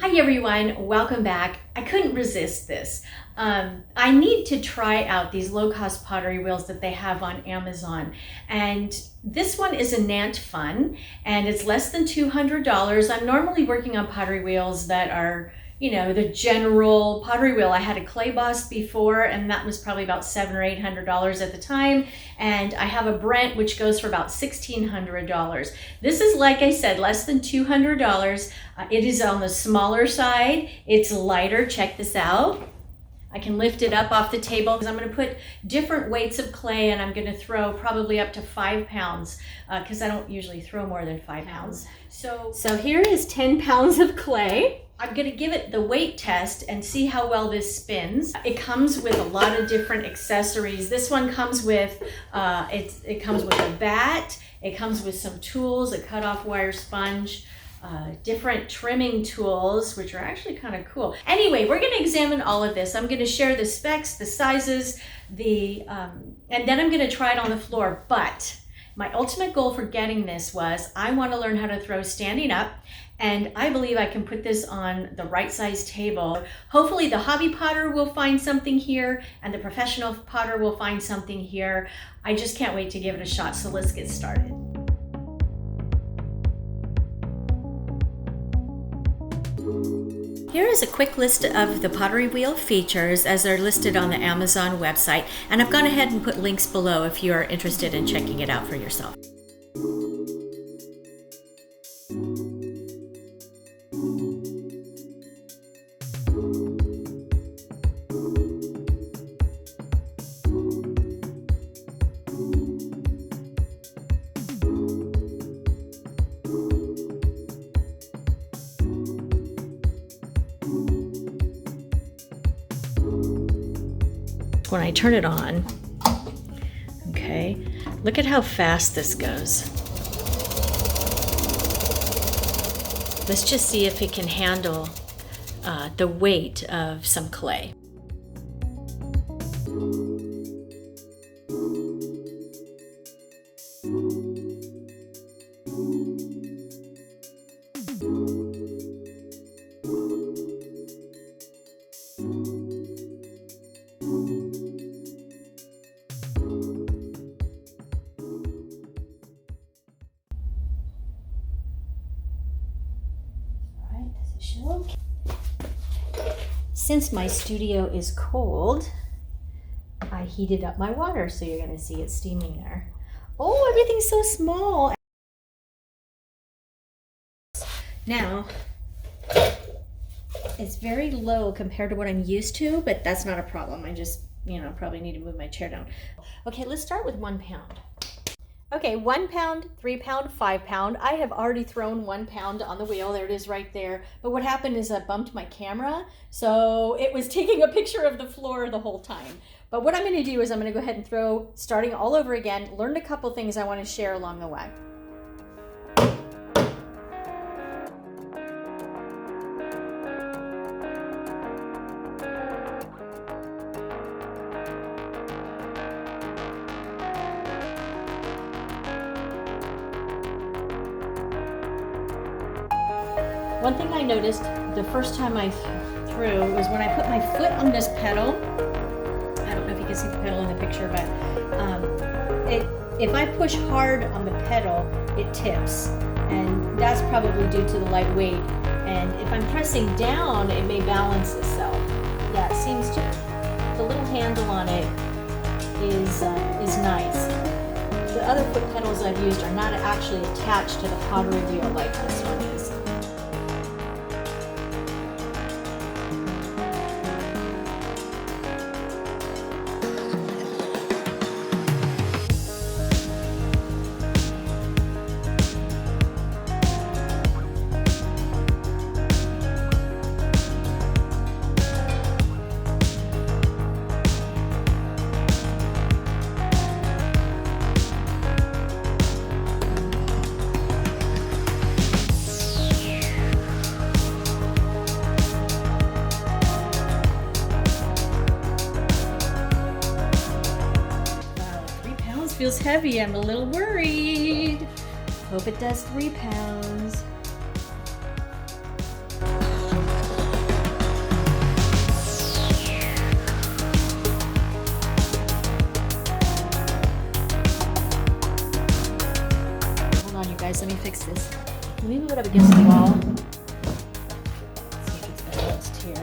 Hi everyone, welcome back. I couldn't resist this. I need to try out these low-cost pottery wheels that they have on Amazon. And this one is a Nant Fun and it's less than $200. I'm normally working on pottery wheels that are, you know, the general pottery wheel. I had a Clay Boss before and that was probably about $700 or $800 at the time. And I have a Brent which goes for about $1,600. This is, like I said, less than $200. It is on the smaller side. It's lighter. Check this out. I can lift it up off the table because I'm going to put different weights of clay and I'm going to throw probably up to 5 pounds because I don't usually throw more than 5 pounds. So here is 10 pounds of clay. I'm going to give it the weight test and see how well this spins. It comes with a lot of different accessories. This one comes with, it comes with a bat, it comes with some tools, a cut-off wire sponge, different trimming tools, which are actually kind of cool. Anyway, we're going to examine all of this. I'm going to share the specs, the sizes, and then I'm going to try it on the floor. But my ultimate goal for getting this was I want to learn how to throw standing up, and I believe I can put this on the right size table. Hopefully the hobby potter will find something here and the professional potter will find something here. I just can't wait to give it a shot, so let's get started. Here is a quick list of the pottery wheel features as they're listed on the Amazon website, and I've gone ahead and put links below if you are interested in checking it out for yourself. When I turn it on, okay, look at how fast this goes. Let's just see if it can handle the weight of some clay. Since my studio is cold, I heated up my water, so you're going to see it steaming there. Oh, everything's so small. Now, it's very low compared to what I'm used to, but that's not a problem. I just, probably need to move my chair down. Okay, let's start with 1 pound. Okay, 1 pound, 3 pound, 5 pound. I have already thrown 1 pound on the wheel. There it is right there. But what happened is I bumped my camera, so it was taking a picture of the floor the whole time. But what I'm going to do is I'm going to go ahead and throw, starting all over again, learned a couple things I want to share along the way. One thing I noticed the first time I threw was when I put my foot on this pedal. I don't know if you can see the pedal in the picture, but if I push hard on the pedal, it tips, and that's probably due to the light weight. And if I'm pressing down, it may balance itself. Yeah, it seems to. The little handle on it is nice. The other foot pedals I've used are not actually attached to the pottery wheel like this one is. Feels heavy. I'm a little worried. Hope it does 3 pounds. guys, let me fix this. Let me move it up against the wall. Let's see if it's balanced here.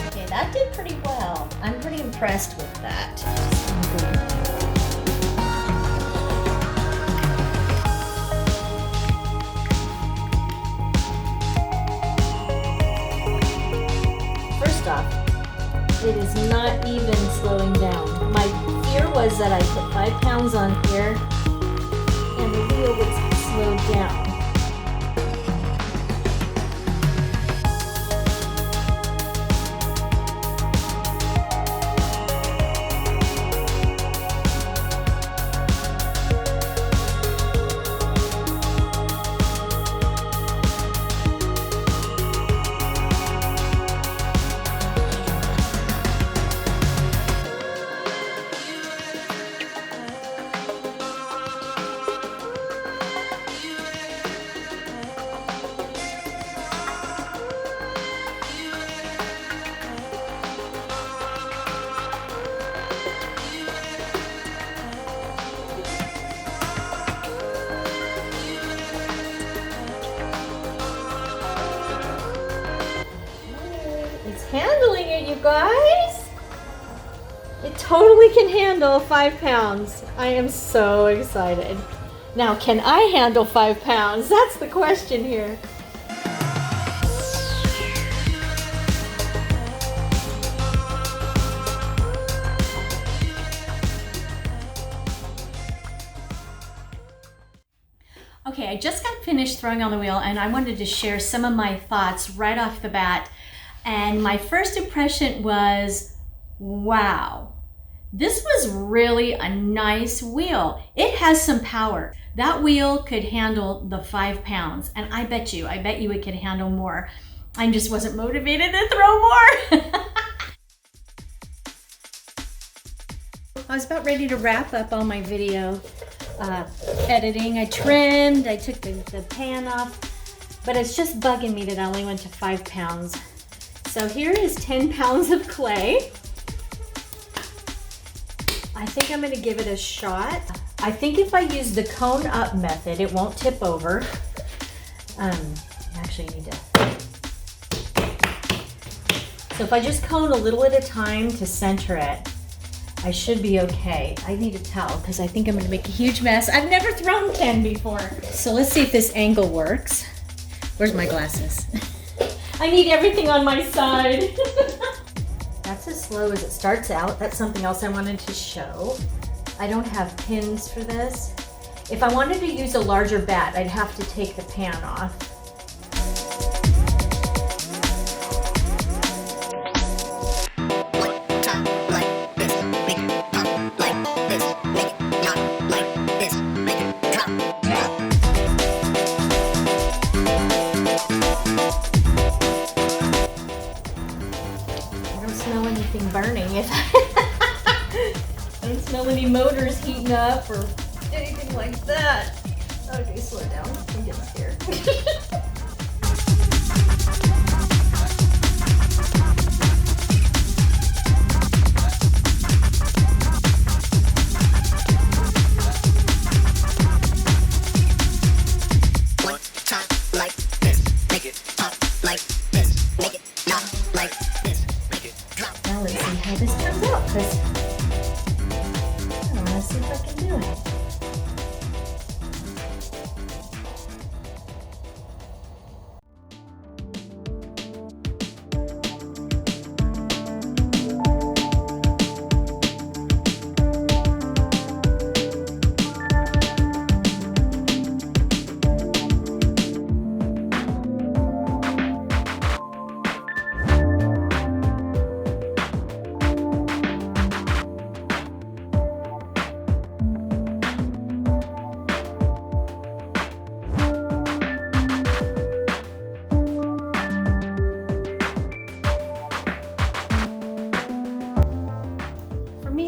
Okay, that did pretty well. I'm pretty impressed with that. It is not even slowing down. My fear was that I put 5 pounds on here and the wheel would slow down. Handling it, you guys. It totally can handle 5 pounds. I am so excited. Now, can I handle 5 pounds? That's the question here. Okay, I just got finished throwing on the wheel and I wanted to share some of my thoughts right off the bat. And my first impression was, wow, this was really a nice wheel. It has some power. That wheel could handle the 5 pounds, and I bet you it could handle more. I just wasn't motivated to throw more. I was about ready to wrap up all my video editing. I trimmed, I took the pan off, but it's just bugging me that I only went to 5 pounds. So here is 10 pounds of clay. I think I'm gonna give it a shot. I think if I use the cone up method, it won't tip over. Actually, I need to. So if I just cone a little at a time to center it, I should be okay. I need a towel because I think I'm gonna make a huge mess. I've never thrown 10 before. So let's see if this angle works. Where's my glasses? I need everything on my side. That's as slow as it starts out. That's something else I wanted to show. I don't have pins for this. If I wanted to use a larger bat, I'd have to take the pan off. Burning if I don't smell any motors heating up or anything like that. Okay, slow down. I'm getting scared. One time like this, make it pop like this, make it not like this, make it drop. Now let's see how this comes out, because I want to see if I can do it.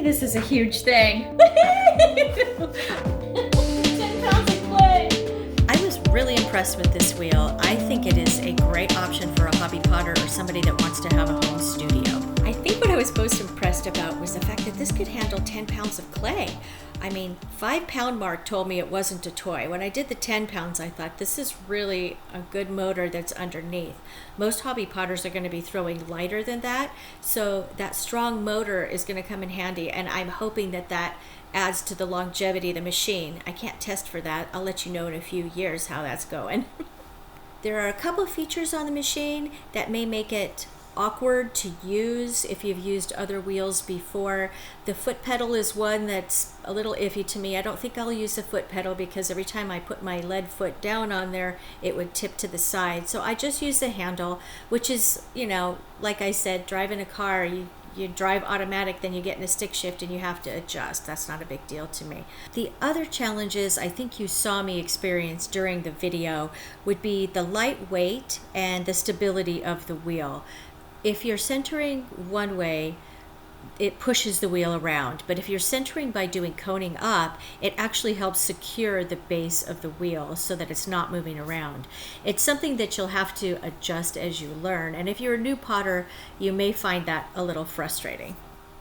This is a huge thing. impressed with this wheel. I think it is a great option for a hobby potter or somebody that wants to have a home studio. I think what I was most impressed about was the fact that this could handle 10 pounds of clay. I mean, 5-pound mark told me it wasn't a toy. When I did the 10 pounds, I thought this is really a good motor that's underneath. Most hobby potters are going to be throwing lighter than that, so that strong motor is going to come in handy, and I'm hoping that that adds to the longevity of the machine. I can't test for that. I'll let you know in a few years how that's going. There are a couple of features on the machine that may make it awkward to use if you've used other wheels before. The foot pedal is one that's a little iffy to me. I don't think I'll use the foot pedal because every time I put my lead foot down on there, it would tip to the side. So I just use the handle, which is, you know, like I said, driving a car, you drive automatic, then you get in a stick shift and you have to adjust. That's not a big deal to me. The other challenges I think you saw me experience during the video would be the light weight and the stability of the wheel. If you're centering one way, it pushes the wheel around, but if you're centering by doing coning up, it actually helps secure the base of the wheel so that it's not moving around. It's something that you'll have to adjust as you learn, and if you're a new potter, you may find that a little frustrating.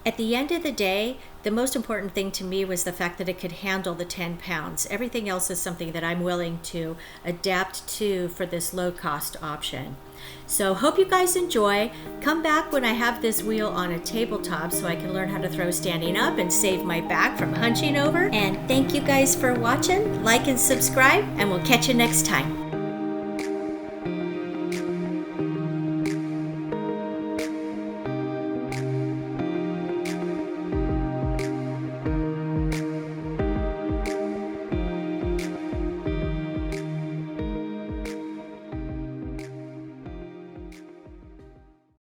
At the end of the day, the most important thing to me was the fact that it could handle the 10 pounds. Everything else is something that I'm willing to adapt to for this low-cost option. So hope you guys enjoy. Come back when I have this wheel on a tabletop so I can learn how to throw standing up and save my back from hunching over. And thank you guys for watching. Like and subscribe, and we'll catch you next time.